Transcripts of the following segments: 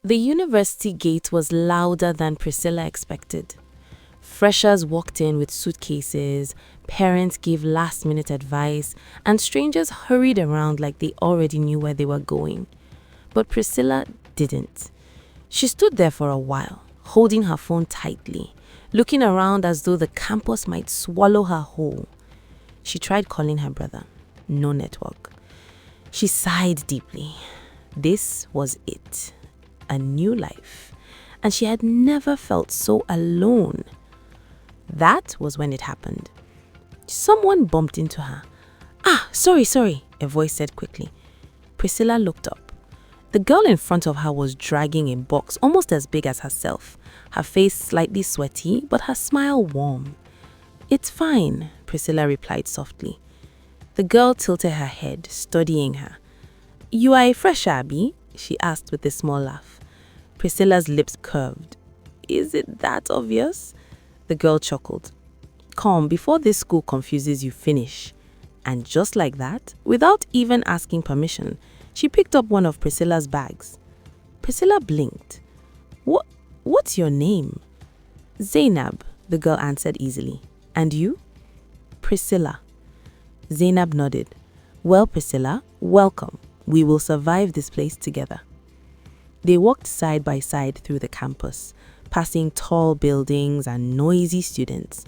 The university gate was louder than Priscilla expected. Freshers walked in with suitcases, parents gave last-minute advice, and strangers hurried around like they already knew where they were going. But Priscilla didn't. She stood there for a while, holding her phone tightly, looking around as though the campus might swallow her whole. She tried calling her brother. No network. She sighed deeply. This was it. A new life. And she had never felt so alone. That was when it happened. Someone bumped into her. Sorry, a voice said quickly. Priscilla looked up. The girl in front of her was dragging a box almost as big as herself, her face slightly sweaty, but her smile warm. "It's fine," Priscilla replied softly. The girl tilted her head, studying her. "You are a fresher, Abby?" she asked with a small laugh. Priscilla's lips curved. "Is it that obvious?" The girl chuckled. "Come, before this school confuses you, finish." And just like that, without even asking permission, she picked up one of Priscilla's bags. Priscilla blinked. What's your name?" "Zainab," the girl answered easily. "And you?" "Priscilla." Zainab nodded. "Well, Priscilla, welcome. We will survive this place together." They walked side by side through the campus, passing tall buildings and noisy students.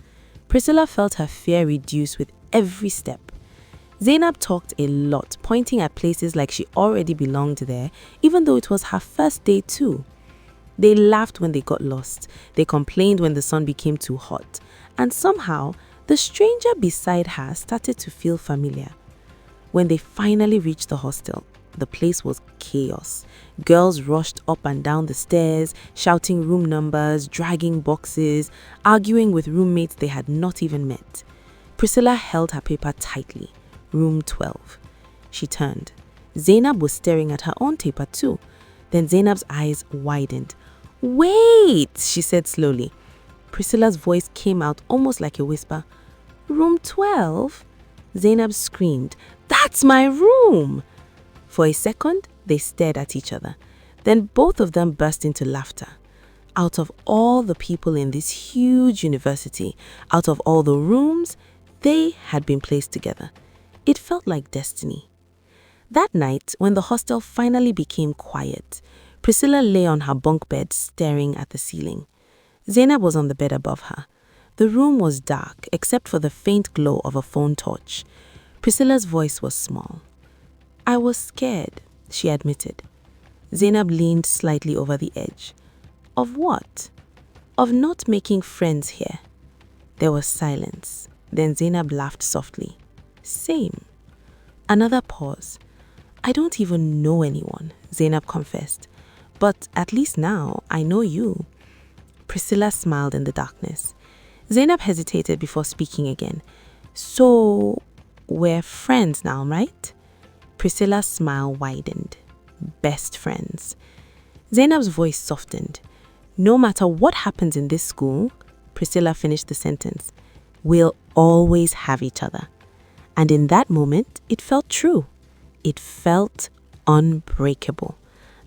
Priscilla felt her fear reduce with every step. Zainab talked a lot, pointing at places like she already belonged there, even though it was her first day too. They laughed when they got lost. They complained when the sun became too hot. And somehow, the stranger beside her started to feel familiar. When they finally reached the hostel, the place was chaos. Girls rushed up and down the stairs, shouting room numbers, dragging boxes, arguing with roommates they had not even met. Priscilla held her paper tightly. Room 12. She turned. Zainab was staring at her own paper too. Then Zainab's eyes widened. "Wait," she said slowly. Priscilla's voice came out almost like a whisper. "Room 12? Zainab screamed. "That's my room!" For a second, they stared at each other. Then both of them burst into laughter. Out of all the people in this huge university, out of all the rooms, they had been placed together. It felt like destiny. That night, when the hostel finally became quiet, Priscilla lay on her bunk bed staring at the ceiling. Zainab was on the bed above her. The room was dark except for the faint glow of a phone torch. Priscilla's voice was small. "I was scared," she admitted. Zainab leaned slightly over the edge. "Of what?" "Of not making friends here." There was silence. Then Zainab laughed softly. "Same." Another pause. "I don't even know anyone," Zainab confessed. "But at least now I know you." Priscilla smiled in the darkness. Zainab hesitated before speaking again. "So, we're friends now, right?" Priscilla's smile widened. "Best friends." Zainab's voice softened. "No matter what happens in this school," Priscilla finished the sentence, "we'll always have each other." And in that moment, it felt true. It felt unbreakable,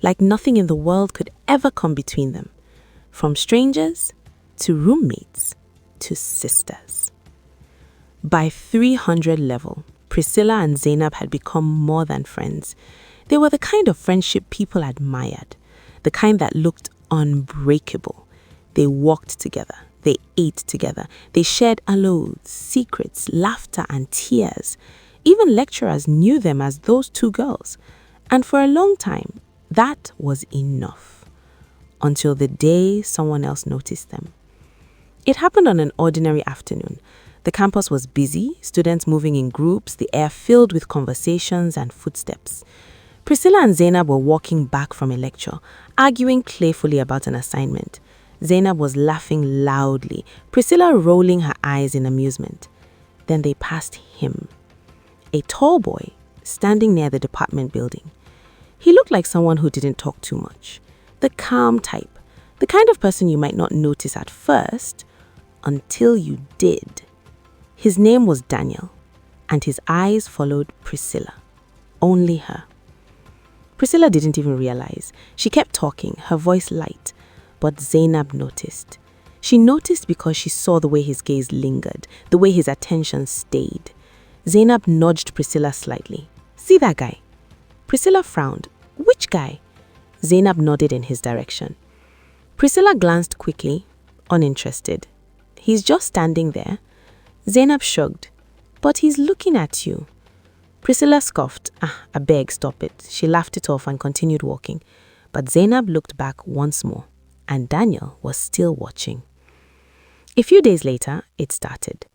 like nothing in the world could ever come between them. From strangers to roommates to sisters. By 300 level, Priscilla and Zainab had become more than friends. They were the kind of friendship people admired, the kind that looked unbreakable. They walked together, they ate together, they shared allows, secrets, laughter, and tears. Even lecturers knew them as those two girls. And for a long time, that was enough. Until the day someone else noticed them. It happened on an ordinary afternoon. The campus was busy, students moving in groups, the air filled with conversations and footsteps. Priscilla and Zainab were walking back from a lecture, arguing playfully about an assignment. Zainab was laughing loudly, Priscilla rolling her eyes in amusement. Then they passed him. A tall boy, standing near the department building. He looked like someone who didn't talk too much. The calm type, the kind of person you might not notice at first, until you did. His name was Daniel, and his eyes followed Priscilla. Only her. Priscilla didn't even realize. She kept talking, her voice light. But Zainab noticed. She noticed because she saw the way his gaze lingered, the way his attention stayed. Zainab nudged Priscilla slightly. "See that guy?" Priscilla frowned. "Which guy?" Zainab nodded in his direction. Priscilla glanced quickly, uninterested. "He's just standing there." Zainab shrugged. "But he's looking at you." Priscilla scoffed. I beg, stop it." She laughed it off and continued walking. But Zainab looked back once more, and Daniel was still watching. A few days later, it started.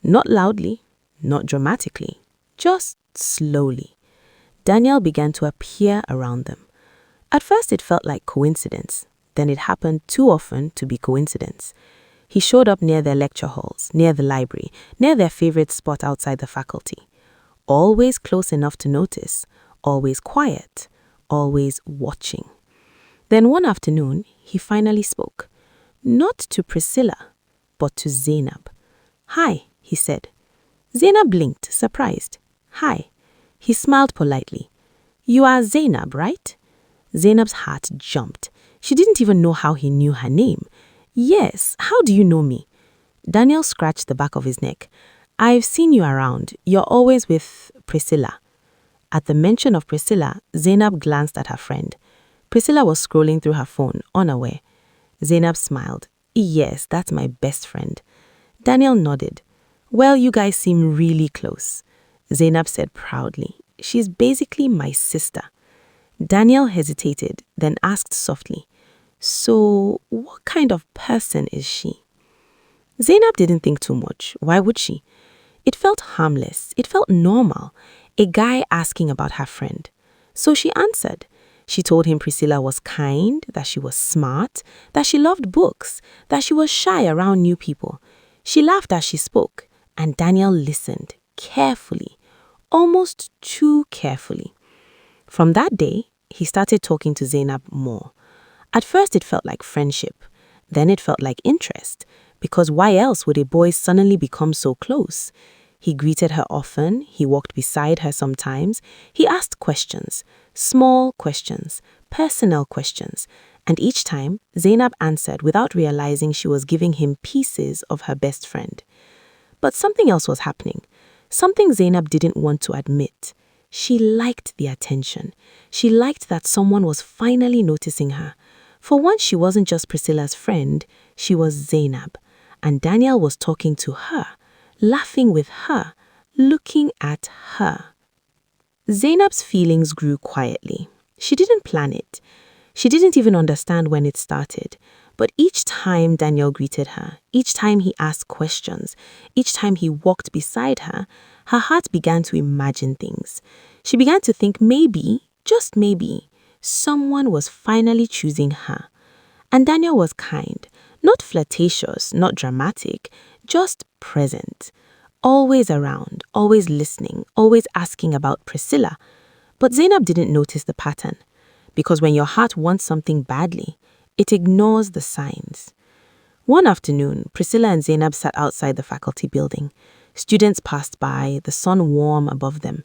Not loudly, not dramatically, just slowly. Daniel began to appear around them. At first it felt like coincidence, then it happened too often to be coincidence. He showed up near their lecture halls, near the library, near their favorite spot outside the faculty. Always close enough to notice, always quiet, always watching. Then one afternoon, he finally spoke. Not to Priscilla, but to Zainab. "Hi," he said. Zainab blinked, surprised. "Hi." He smiled politely. "You are Zainab, right?" Zainab's heart jumped. She didn't even know how he knew her name. "Yes, how do you know me?" Daniel scratched the back of his neck. "I've seen you around. You're always with Priscilla." At the mention of Priscilla, Zainab glanced at her friend. Priscilla was scrolling through her phone, unaware. Zainab smiled. "Yes, that's my best friend." Daniel nodded. "Well, you guys seem really close." Zainab said proudly. "She's basically my sister." Daniel hesitated, then asked softly, "So, what kind of person is she?" Zainab didn't think too much. Why would she? It felt harmless. It felt normal. A guy asking about her friend. So she answered. She told him Priscilla was kind, that she was smart, that she loved books, that she was shy around new people. She laughed as she spoke, and Daniel listened carefully, almost too carefully. From that day, he started talking to Zainab more. At first it felt like friendship, then it felt like interest, because why else would a boy suddenly become so close? He greeted her often, he walked beside her sometimes, he asked questions, small questions, personal questions, and each time Zainab answered without realizing she was giving him pieces of her best friend. But something else was happening, something Zainab didn't want to admit. She liked the attention. She liked that someone was finally noticing her. For once, she wasn't just Priscilla's friend, she was Zainab. And Daniel was talking to her, laughing with her, looking at her. Zainab's feelings grew quietly. She didn't plan it. She didn't even understand when it started. But each time Daniel greeted her, each time he asked questions, each time he walked beside her, her heart began to imagine things. She began to think maybe, just maybe, someone was finally choosing her. And Daniel was kind, not flirtatious, not dramatic, just present. Always around, always listening, always asking about Priscilla. But Zainab didn't notice the pattern. Because when your heart wants something badly, it ignores the signs. One afternoon, Priscilla and Zainab sat outside the faculty building. Students passed by, the sun warm above them.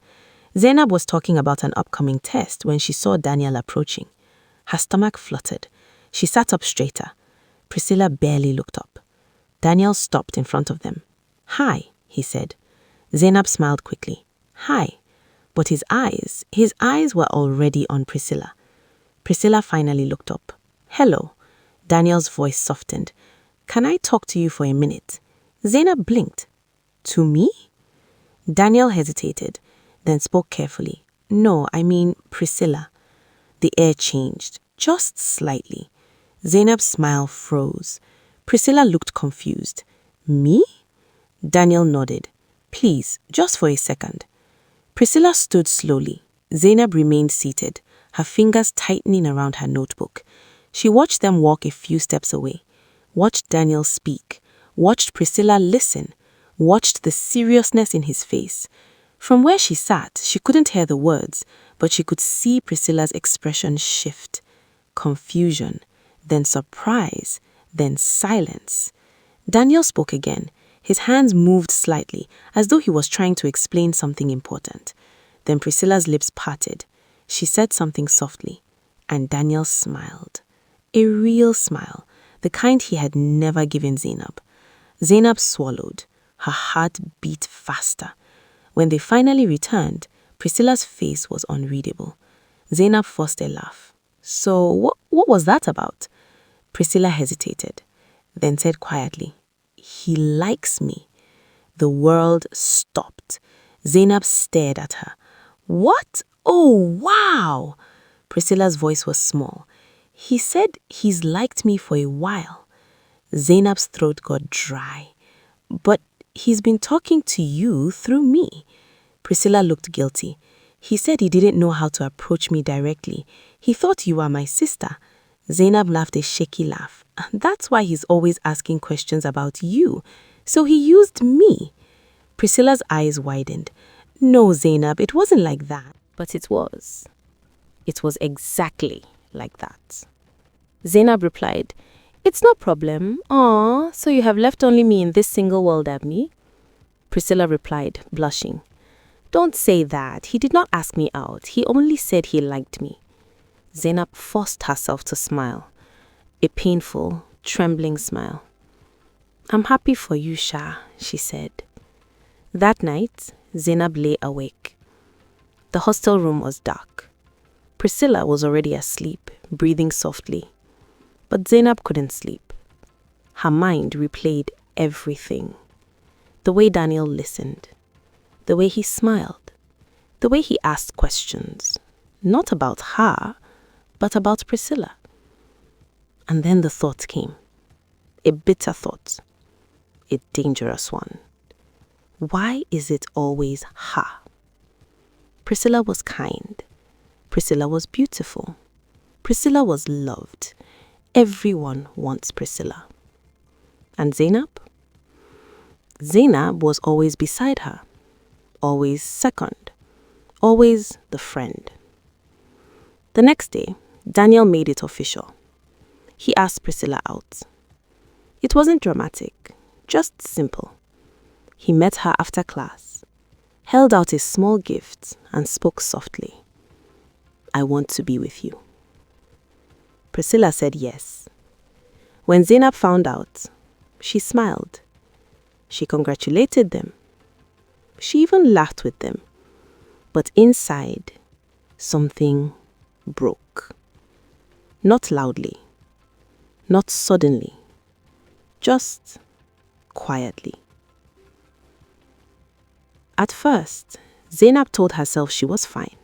Zainab was talking about an upcoming test when she saw Daniel approaching. Her stomach fluttered. She sat up straighter. Priscilla barely looked up. Daniel stopped in front of them. "Hi," he said. Zainab smiled quickly. "Hi." But his eyes were already on Priscilla. Priscilla finally looked up. "Hello." Daniel's voice softened. "Can I talk to you for a minute?" Zainab blinked. "To me?" Daniel hesitated, then spoke carefully. "No, I mean Priscilla." The air changed, just slightly. Zainab's smile froze. Priscilla looked confused. "Me?" Daniel nodded. "Please, just for a second." Priscilla stood slowly. Zainab remained seated, her fingers tightening around her notebook. She watched them walk a few steps away, watched Daniel speak, watched Priscilla listen, watched the seriousness in his face. From where she sat, she couldn't hear the words, but she could see Priscilla's expression shift. Confusion, then surprise, then silence. Daniel spoke again. His hands moved slightly, as though he was trying to explain something important. Then Priscilla's lips parted. She said something softly, and Daniel smiled. A real smile, the kind he had never given Zainab. Zainab swallowed. Her heart beat faster. When they finally returned, Priscilla's face was unreadable. Zainab forced a laugh. So, what was that about? Priscilla hesitated, then said quietly, "He likes me." The world stopped. Zainab stared at her. "What? Oh, wow!" Priscilla's voice was small. "He said he's liked me for a while." Zainab's throat got dry. "But he's been talking to you through me." Priscilla looked guilty. "He said he didn't know how to approach me directly. He thought you were my sister." Zainab laughed a shaky laugh. "That's why he's always asking questions about you. So he used me." Priscilla's eyes widened. "No, Zainab, it wasn't like that." But it was. It was exactly like that. Zainab replied, "It's no problem. Aw, so you have left only me in this single world, Abney?" Priscilla replied, blushing, "Don't say that. He did not ask me out. He only said he liked me." Zainab forced herself to smile, a painful, trembling smile. "I'm happy for you, Sha," she said. That night, Zainab lay awake. The hostel room was dark. Priscilla was already asleep, breathing softly. But Zainab couldn't sleep. Her mind replayed everything. The way Daniel listened. The way he smiled. The way he asked questions. Not about her, but about Priscilla. And then the thought came. A bitter thought. A dangerous one. Why is it always her? Priscilla was kind. Priscilla was beautiful. Priscilla was loved. Everyone wants Priscilla. And Zainab? Zainab was always beside her. Always second. Always the friend. The next day, Daniel made it official. He asked Priscilla out. It wasn't dramatic, just simple. He met her after class, held out a small gift, and spoke softly. "I want to be with you." Priscilla said yes. When Zainab found out, she smiled. She congratulated them. She even laughed with them. But inside, something broke. Not loudly, not suddenly, just quietly. At first, Zainab told herself she was fine.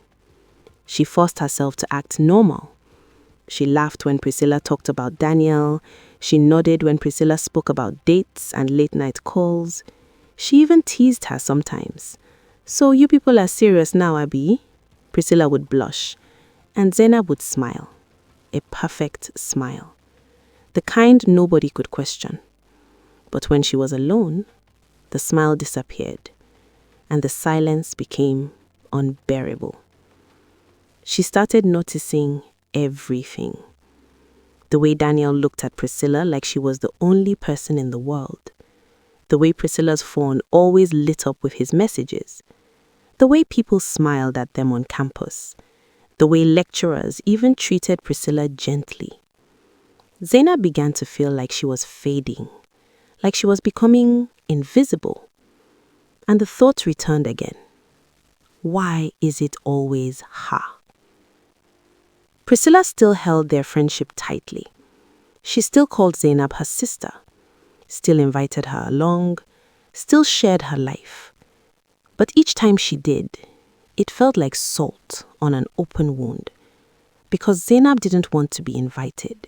She forced herself to act normal. She laughed when Priscilla talked about Daniel. She nodded when Priscilla spoke about dates and late-night calls. She even teased her sometimes. "So you people are serious now, Abi?" Priscilla would blush, and Zainab would smile. A perfect smile. The kind nobody could question. But when she was alone, the smile disappeared, and the silence became unbearable. She started noticing everything. The way Daniel looked at Priscilla like she was the only person in the world. The way Priscilla's phone always lit up with his messages. The way people smiled at them on campus. The way lecturers even treated Priscilla gently. Zainab began to feel like she was fading, like she was becoming invisible. And the thought returned again. Why is it always her? Priscilla still held their friendship tightly. She still called Zainab her sister, still invited her along, still shared her life. But each time she did, it felt like salt on an open wound, because Zainab didn't want to be invited.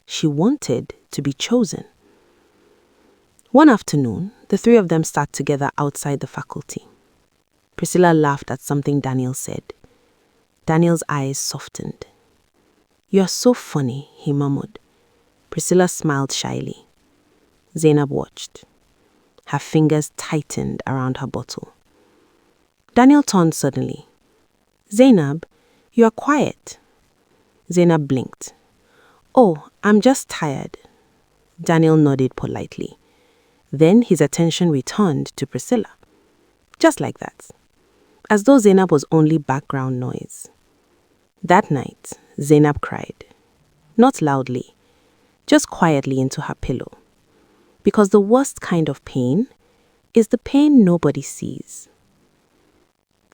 She wanted to be chosen. One afternoon, the three of them sat together outside the faculty. Priscilla laughed at something Daniel said. Daniel's eyes softened. "You are so funny," he murmured. Priscilla smiled shyly. Zainab watched. Her fingers tightened around her bottle. Daniel turned suddenly. "Zainab, you are quiet." Zainab blinked. "Oh, I'm just tired." Daniel nodded politely. Then his attention returned to Priscilla. Just like that. As though Zainab was only background noise. That night, Zainab cried. Not loudly, just quietly into her pillow. Because the worst kind of pain is the pain nobody sees.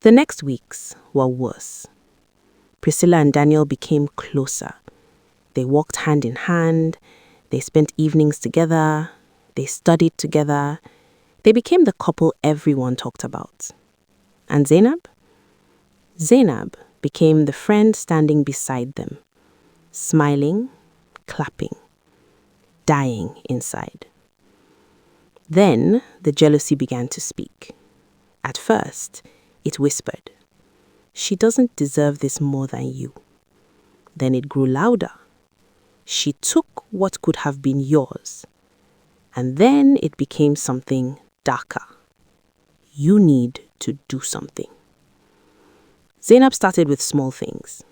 The next weeks were worse. Priscilla and Daniel became closer. They walked hand in hand. They spent evenings together. They studied together. They became the couple everyone talked about. And Zainab? Zainab became the friend standing beside them, smiling, clapping, dying inside. Then the jealousy began to speak. At first, it whispered, "She doesn't deserve this more than you." Then it grew louder. "She took what could have been yours." And then it became something darker. "You need to do something." Zainab started with small things,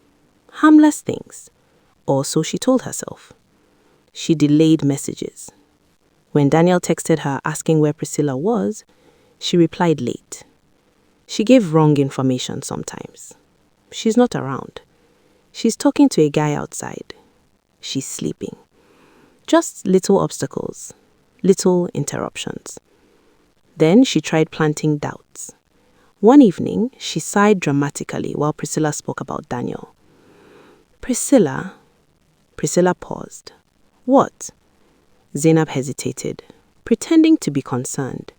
harmless things, or so she told herself. She delayed messages. When Daniel texted her asking where Priscilla was, she replied late. She gave wrong information sometimes. She's not around. She's talking to a guy outside. She's sleeping. Just little obstacles, little interruptions. Then she tried planting doubts. One evening, she sighed dramatically while Priscilla spoke about Daniel. Priscilla paused. What? Zainab hesitated, pretending to be concerned.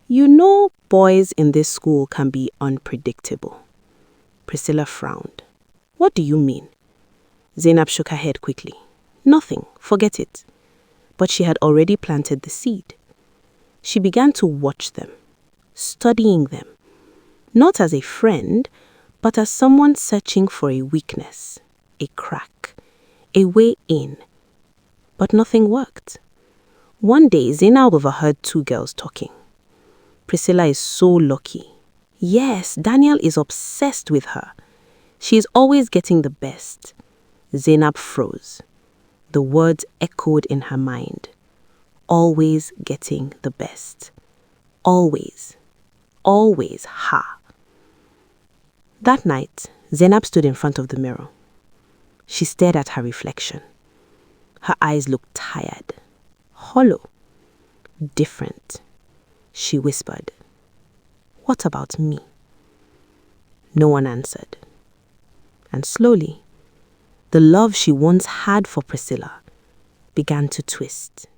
You know, boys in this school can be unpredictable. Priscilla frowned. What do you mean? Zainab shook her head quickly. Nothing, forget it. But she had already planted the seed. She began to watch them, studying them, not as a friend, but as someone searching for a weakness, a crack, a way in. But nothing worked. One day, Zainab overheard two girls talking. Priscilla is so lucky. Yes, Daniel is obsessed with her. She is always getting the best. Zainab froze. The words echoed in her mind. Always getting the best. Always. Always her. That night, Zainab stood in front of the mirror. She stared at her reflection. Her eyes looked tired, hollow, different. She whispered, "What about me?" No one answered. And slowly, the love she once had for Priscilla began to twist.